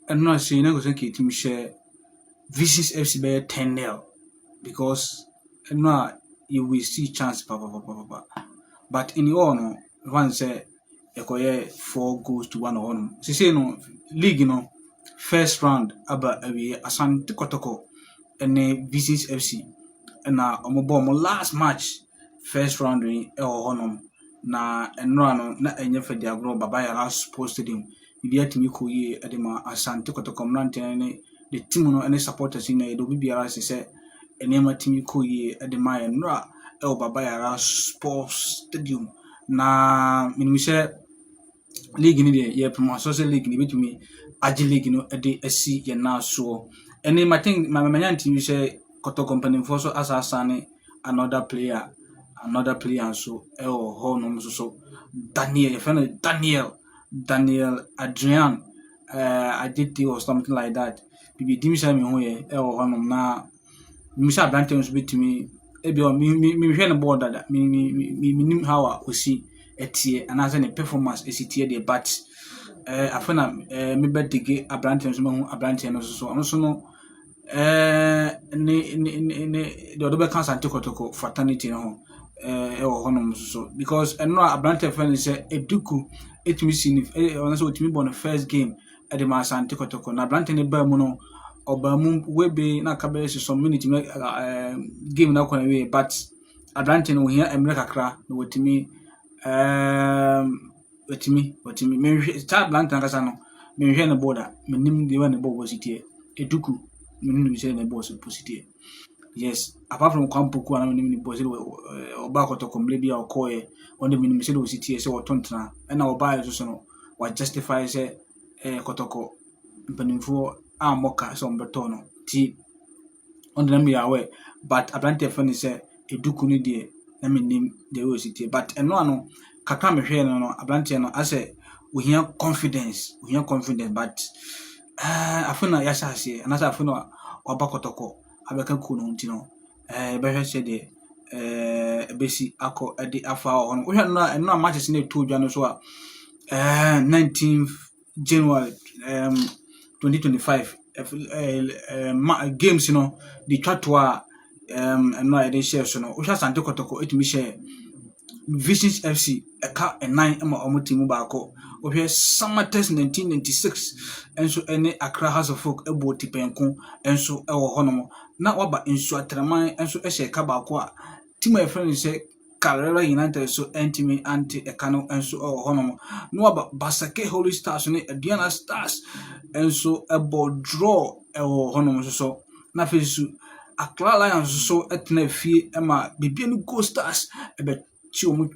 and no say na go say team share Visions FC be 10-0 because no you will see chance but in all no one say ekoye 4 goals to 1 on say no league no first round aba awie Asante Kotoko ene Visions FC na omo last match first round e honom na enro no na enye fedi agro baba yara sports stadium bibi atimi ko yi edema Asante Kotoko mrante ne the team no any supporters in do bibiara se enema timi ko yi edema enro e baba yara sports stadium na minimse league ni de ye promo so league ni betumi agi league no de asi ye na so ene I think my manyan team say Kotoko company for so asasane another player so ho no so Daniel your friend Daniel Adrian I did or something like that bibi dimisa me ho ye ho no na mi sha brand so betumi e bi o mi hwe no board that mi nim how o si etie and as any performance etie dey but I feel na me bedige abrante so me hu abrante no so no the other can Asante Kotoko fraternity no ho so because no abrante friend say eduku etimi see so etimi born first game at the Asante Kotoko na abrante ne ba mu no oba mu webe na ka be so minute game na kwa we but abrante no hia emre kakra na wetimi wetimi me start blank na kasa no me hwe ne border me nim de we ne border sitie eduku me nim se ne border positie yes apart from kwampoku ana me nim ne border oba Kotoko mle bia okoye on de me nim se do sitie se wotontena na oba so no wa justify se Kotoko mpanimfo amoka so mbeto no ti on de me yawe but abrante friend say eduku ni de na me nim de we sitie but eno ano kakra me hwe no abrante no ase we hear confidence but I feel na yasha ase and I feel no oba Kotoko abeka ku no ntino be hwe se de besi akọ ede afa on we hwe no eno matches na etu dwa no so a 19th January 2025 games the chatwa eno ede share so no we Asante Kotoko etimi share Visions FC eka 9 ama omotimu baako ohwe Samatex 1996 enso ene Accra House of Folk ebo tipenko enso ewo honom na waba enso atraman enso ehye ka baako a team e friend say Carrera United so entimi anti ekano enso ewo honom na waba Basake Holy Stars ne Aduana Stars enso ebo draw ewo honom so na fesu Accra Lions so etna fie ema bibia ni Go Stars ebe omo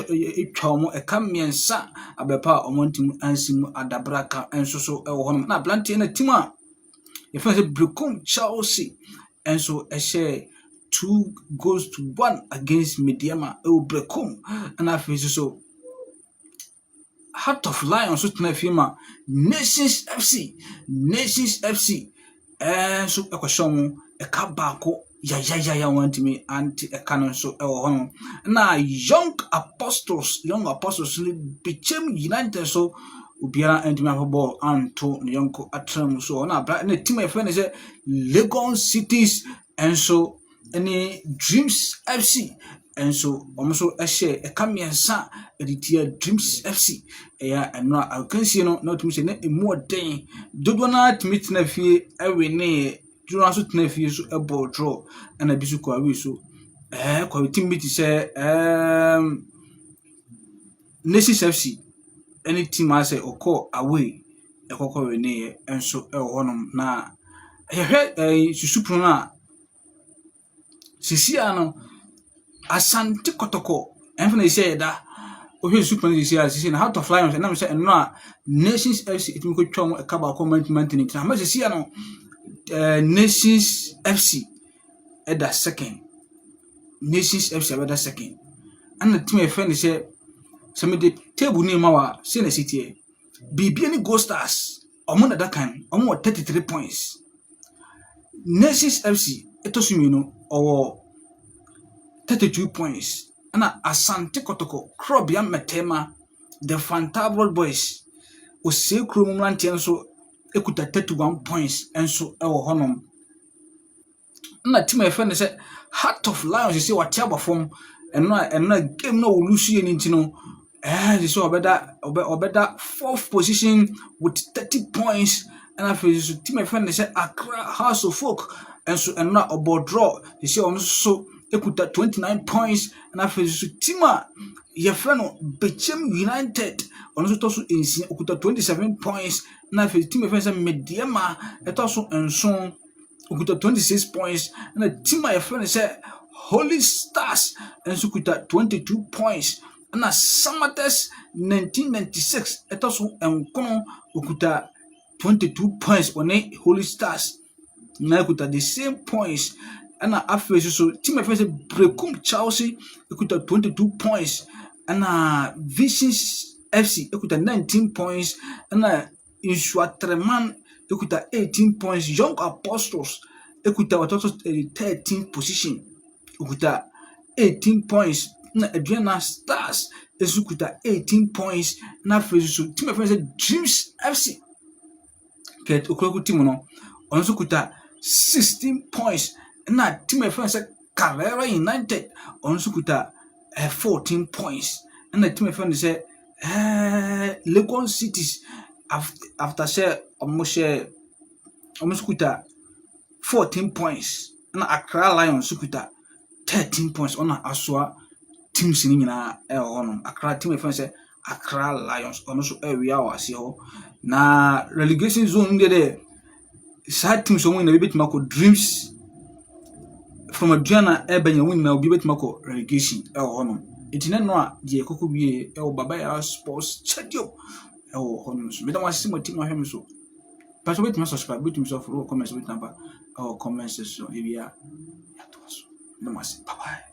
etwa eka miensa abepa omontim ansimu adabraka enso so ewo honom na plantain na team a ye fa say Brecum Chelsea enso share 2 goals to 1 against Mediama Brecum na face so Heart of Lions so tena firma Nations FC so ekwohom eka baako ya want me anti canon so hono na young apostles ni became United so ubiara and me ball anto yonko atram so na team my friend say Lagos Cities and so any Dreams FC and so almost share a kamiensa editia Dreams FC and no I can see no to me say more day dodo na meet na fie every ne Jura so tena fie so ebo draw na bisu kwa wi so kwa team meet say Nations FC any team I say oko away ekoko we ne enso honom na hwe susupu na sisia no Asante Kotoko enfna say da ohwe susupu na sisia na Heart of Lions na me say no a Nations FC itimi ko twom e ka ba ko management na ma sisia no Nations FC at the second. Nations FC at the second. And the team of friends say, some of the table name our senior city. Bibi any Go Stars. Among that kind, almost 33 points. Nations FC, etosumino or 32 points. And Asante Kotoko, Krobia Metema, the Fantabral Boys, was say Krumlantian so ekuta 31 points enso ɛwɔ hɔnom. Na team a yɛfrɛ no sɛ Heart of Lions sɛ wɔte aba fam ɛno game no wɔlu so yɛ no nti no sɛ ɔbɛda 4th position with 30 points. And after so team a yɛfrɛ no sɛ Accra House of Folk enso ɛno a ɔbɔ draw sɛ ɔno so ekuta 29 points. And after so team a yɛfrɛ no Bechem United ɔno so tɔ so nsia ekuta 27 points. Na after team a yɛfrɛ no sɛ Mediema ɛtɔ so nson okuta 26 points. And the team a yɛfrɛ no sɛ Holy Stars enso kuta 22 points. And Samatex 1996 ɛtɔ so nkono okuta 22 points on Holy Stars. Na ekuta the same points. And after so team a yɛfrɛ no sɛ Brekum Chelsea ekuta 22 points. And Visions FC ekuta 19 points. And Inshuatreman ekuta 18 points. Young Apostles ekuta 13th position ekuta 18 points. Na Adriana Stars ekuta 18 points. Na so team of friends Dreams FC ket okroku team no ono so kuta 16 points. Na team of friends Carrera United ono so kuta 14 points. Na team of friends Legon Cities after say almost kuta 14 points. Na Accra Lions kuta 13 points. Ona aswa teams ni nyina honom. Accra team efan say Accra Lions ono so area wase ho. Na relegation zone de side teams so na bebet mako Dreams from Adriana Ebanya win na obi bet mako relegation honom. Etine no a de ekoko wie Babaya Sports Stadium honom. So me dan wase mo team no hwem so. But wait, must subscribe, wait, must follow, comments, wait, number, our comments, so, if you are, bye bye.